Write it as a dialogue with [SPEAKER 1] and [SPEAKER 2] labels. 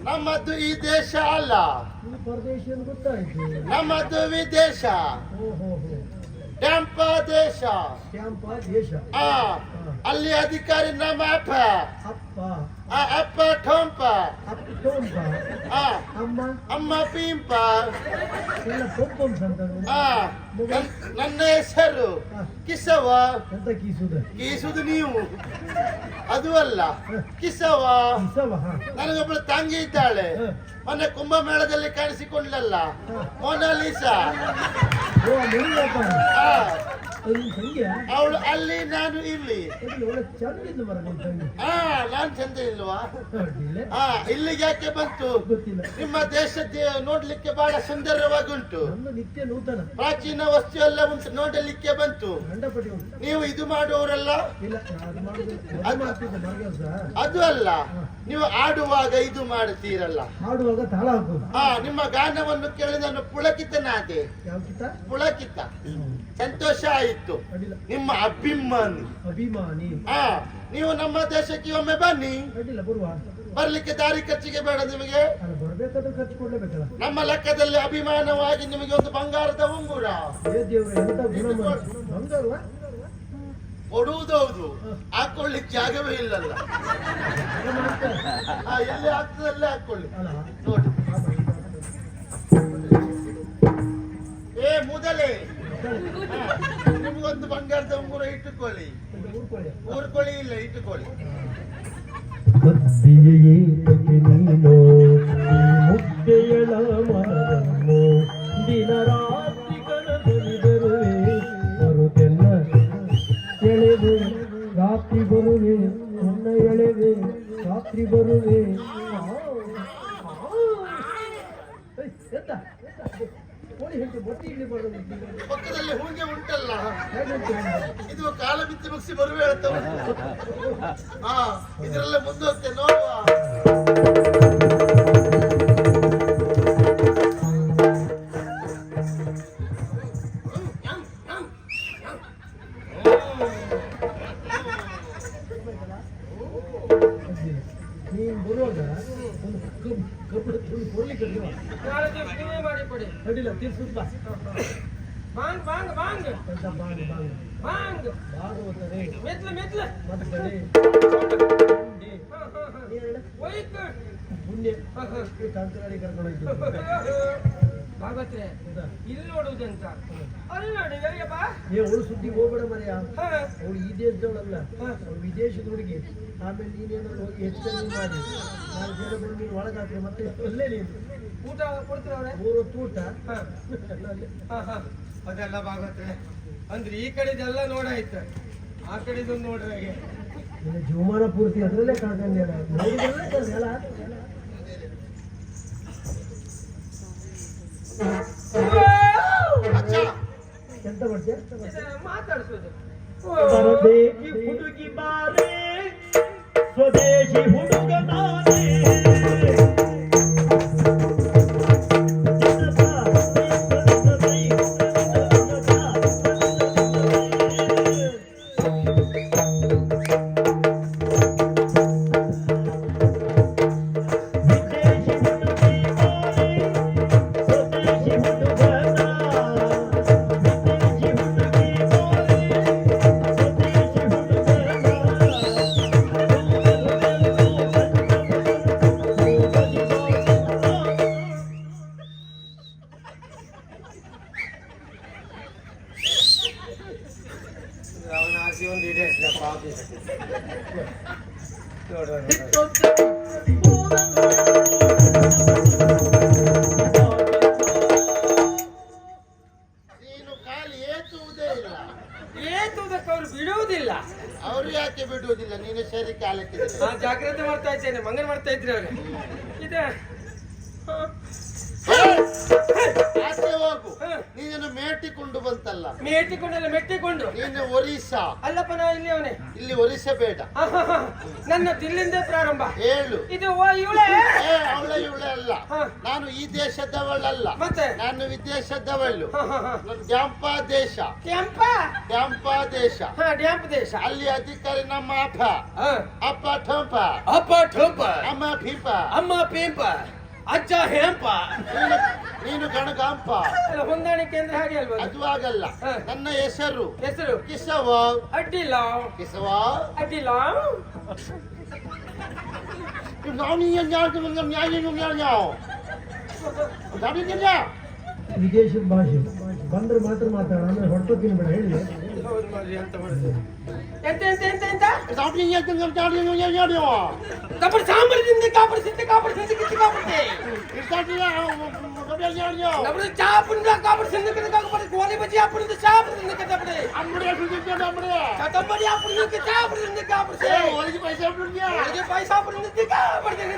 [SPEAKER 1] ನಮ್ಮದು ಈ ದೇಶ ಅಲ್ಲ, ನಮ್ಮದು ವಿದೇಶ, ಟ್ಯಾಂಪ ದೇಶ. ಅಲ್ಲಿ ಅಧಿಕಾರಿ ನಮ್ಮ ಅಪ್ಪ ಅಪ್ಪ ಠೋಂಪ, ಅಮ್ಮ ಪೀಂಪ. ನನ್ನ ಹೆಸರು ಕಿಸವ. ಕೀಸುದು ನೀವು, ಅದು ಅಲ್ಲ ಕಿಸವ. ನನಗೊಬ್ಬಳು ತಂಗಿ ಇದ್ದಾಳೆ, ಮೊನ್ನೆ ಕುಂಭಮೇಳದಲ್ಲಿ ಕಾಣಿಸಿಕೊಂಡ್ಲಲ್ಲ, ಮೊನಾಲಿಸಾ. ಅವಳು ಅಲ್ಲಿ, ನಾನು ಇಲ್ಲಿ. ನಾನ್ ಚಂದ ಇಲ್ವಾ? ಇಲ್ಲಿಗೆ ಯಾಕೆ ಬಂತು? ನಿಮ್ಮ ದೇಶ ನೋಡ್ಲಿಕ್ಕೆ ಬಹಳ ಸುಂದರವಾಗಿ ಉಂಟು, ಪ್ರಾಚೀನ ವಸ್ತು ಎಲ್ಲ ಉಂಟು, ನೋಡಲಿಕ್ಕೆ ಬಂತು. ನೀವು ಇದು ಮಾಡುವವರಲ್ಲ, ಅದು ಅಲ್ಲ. ನೀವು ಆಡುವಾಗ ಇದು ಮಾಡುತ್ತೀರಲ್ಲ, ನಿಮ್ಮ ಗಾನವನ್ನು ಕೇಳಿ ನಾನು ಪುಳಕಿತನಾದೆ. ಪುಳಕಿತ, ಸಂತೋಷ ಆಯಿತು. ನಿಮ್ಮ ಅಭಿಮಾನಿ. ನೀವು ನಮ್ಮ ದೇಶಕ್ಕೆ ಒಮ್ಮೆ ಬನ್ನಿ. ಬರ್ಲಿಕ್ಕೆ ದಾರಿ ಖರ್ಚಿಗೆ ಬೇಡ ನಿಮಗೆ. ನಮ್ಮ ಲೆಕ್ಕದಲ್ಲಿ ಅಭಿಮಾನವಾಗಿ ನಿಮಗೆ ಒಂದು ಬಂಗಾರದ ಉಂಗುರ ಕೊಡುವುದೌದು, ಹಾಕೊಳ್ಳಿಕ್ಕೆ ಜಾಗವೇ ಇಲ್ಲಲ್ಲ. ಎಲ್ಲಿ ಆಗ್ತದಲ್ಲೇ ಹಾಕೊಳ್ಳಿ. ನೋಡಿ, ಮೊದಲೇ ನಿಮ್ಗೊಂದು ಬಂಗಾರದ ಉಂಗುರ ಇಟ್ಟುಕೊಳ್ಳಿ. ಊರ್ಕೊಳ್ಳಿ ಇಲ್ಲ, ಇಟ್ಟುಕೊಳ್ಳಿ. ಮುದ್ದೆಯಳ ಮನವನ್ನು ದಿನ ರಾತ್ರಿ ಕನಸಲ್ಲಿ ಬರುವೆ, ಬರುತ್ತೆಲ್ಲ ಎಳೆದು ರಾತ್ರಿ ಬರುವೆ, ನನ್ನ ಎಳೆವೆ ರಾತ್ರಿ ಬರುವೆ. ಪಕ್ಕದಲ್ಲಿ ಹೂಗೆ ಉಂಟಲ್ಲ, ಇದು ಕಾಲ ಬಿತ್ತಿ ಮುಗಿಸಿ ಬರುವೆ ಹೇಳ್ತವೆ. ಇದರಲ್ಲೇ ಮುಂದೋಗ್ತೆ ನೋಡುವ. ನೀನ್ ಬರುವಾಗ ಒಂದು ಕಬ್ಬು ಕೊಡ್ಲಿಕ್ಕೆ ಅಡಿಲ್ಲ ತಿರ್ಸುತ್ತ ಬಾಂಗ್ ಬಾಂಗ್ ಬಾಂಗ್ ಬಾಂಗ್ ಬಾಂಗ್ ಭಾಗವತನೇ ಮೆತ್ಲ ಮೆತ್ಲ ಮತ್ತೆ ಪುಣ್ಯ ತಂತ್ರಾಡಿ ಕರ್ಕೊಂಡು ಭಾಗವತ್ರೆ ಇಲ್ಲಿ ನೋಡುವುದಂತ ಅಲ್ಲಿ ನೋಡಿ ಅವಳು ಸುದ್ದಿ ಹೋಗ್ಬೇಡ ಮರೆಯ. ಅವಳು ಈ ದೇಶದವಳಲ್ಲ, ಅವಳು ವಿದೇಶದ ಹುಡುಗಿ. ಆಮೇಲೆ ನೀನೇನಾದ್ರು ಹೋಗಿ ಹೆಚ್ಚು ಮಾಡಿ ನಾನು ಜನ ಬಂದು ನೀನು ಒಳಗಾಕ್ರೆ ಮತ್ತೆ ಅಲ್ಲೇ ನೀನು ಊಟ ಕೊಡ್ತೀರವ್ರೆ. 3 ಹೊತ್ತು ಊಟ ಅದೆಲ್ಲ ಭಾಗವತ್ರೆ. ಅಂದ್ರೆ ಈ ಕಡೆದೆಲ್ಲ ನೋಡಾಯ್ತು, ಆ ಕಡೆದೊಂದು ನೋಡ್ರೆ ಜೀವಮಾನ ಪೂರ್ತಿ ಅದರಲ್ಲೇ ಕಳ್ಕೊಂಡೆ. ಎಂತ ಮಾಡ್ತೀಯ? ಮಾತಾಡಿಸೋದು. ಪರದೇಶಿ ಹುಡುಗಿ ಬಾರೆ, ಸ್ವದೇಶಿ ಹುಡುಗ ನಾನೇ. ನೀನು ಕಾಲು ಏತುವುದೇ ಇಲ್ಲ. ಏತುವುದಕ್ಕೆ ಅವರು ಬಿಡುವುದಿಲ್ಲ.
[SPEAKER 2] ಅವ್ರು ಯಾಕೆ ಬಿಡುವುದಿಲ್ಲ? ನೀನು ಸರಿ ಕಾಲಕ್ಕೆ
[SPEAKER 1] ನಾನು ಜಾಗ್ರತೆ ಮಾಡ್ತಾ ಇದ್ದೇನೆ. ಮಂಗನ ಮಾಡ್ತಾ ಇದ್ರಿ ಅವ್ರೆ. ಇದೆ
[SPEAKER 2] ಆಚೆ ಹೋಗು. ನೀನನ್ನು ಮೇಟಿಕೊಂಡು ಬಂತಲ್ಲ,
[SPEAKER 1] ಮೇಟಿಕೊಂಡಲ್ಲ ಮೆಟ್ಟಿಕೊಂಡು.
[SPEAKER 2] ನೀನು ಒರಿಸ್ಸಾ
[SPEAKER 1] ಅಲ್ಲಪ್ಪ ನಾ ಇಲ್ಲಿ ಅವನೇ.
[SPEAKER 2] ಇಲ್ಲಿ ಒರಿಸ್ಸಾ ಬೇಡ.
[SPEAKER 1] ನನ್ನ ದಿಲ್ಲಿಂದ ಪ್ರಾರಂಭ.
[SPEAKER 2] ಹೇಳು.
[SPEAKER 1] ಇದು ಇವಳೆ
[SPEAKER 2] ಅವಳೆ ಇವಳೆ ಅಲ್ಲ. ನಾನು ಈ ದೇಶದವಳಲ್ಲ,
[SPEAKER 1] ಮತ್ತೆ
[SPEAKER 2] ನಾನು ವಿದೇಶದವಳು. ನಾನು ಡ್ಯಾಂಪ ದೇಶ.
[SPEAKER 1] ಡ್ಯಾಂಪ
[SPEAKER 2] ಡ್ಯಾಂಪ ದೇಶ.
[SPEAKER 1] ಡ್ಯಾಂಪ್ ದೇಶ.
[SPEAKER 2] ಅಲ್ಲಿ ಅಧಿಕಾರಿ ನಮ್ಮ ಅಪ್ಪ. ಅಪ್ಪ ಠಂಪ.
[SPEAKER 1] ಅಪ್ಪ ಠಂಪ.
[SPEAKER 2] ಅಮ್ಮ ಪಿಂಪ.
[SPEAKER 1] ಅಮ್ಮ ಪಿಂಪ. ಅಜ್ಜ ಹೆಂಪ.
[SPEAKER 2] ನೀನು ಗಣಗಾಂಪ.
[SPEAKER 1] ಹೊಂದಾಣಿಕೆ ಅಂದ್ರೆ ಹಾಗೆ ಅಲ್ವಾ?
[SPEAKER 2] ಅದು ಆಗಲ್ಲ. ನನ್ನ ಹೆಸರು ಕಿಸವ.
[SPEAKER 1] ಅಡ್ಡಿಲ್ಲ
[SPEAKER 2] ಕಿಸವ
[SPEAKER 1] ಅಡ್ಡಿಲ್ಲ. ವಿದೇಶದ ಭಾಷೆ ಬಂದ್ರೆ ಮಾತ್ರ ಮಾತಾಡ, ಅಂದ್ರೆ ಹೊರಟು ತಿನ್ಬೇಡ ಹೇಳಿ. ಸಾಂಬಾರದಿಂದ ಕಾಪಾಡಿಸಿದ್ದೆ ಚಾಪುಂದ ಕಾಪಾಡಿಸಿದ್ದ ಗೋಲಿ ಬಜ್ಜಿ ಹಾಪುಂದ ಚಾಪುಂದ ಕತ್ತಪಡೆ ಕತ್ತಪಡಿ ಹಾಪುಂದ ಚಾಪುಂದ ಕಾಪಾಡಿಸಿ ಒಳಗೆ ಪೈಸಾ ಹಾಪುಂದ ಕಾಪಾಡಿಸಿ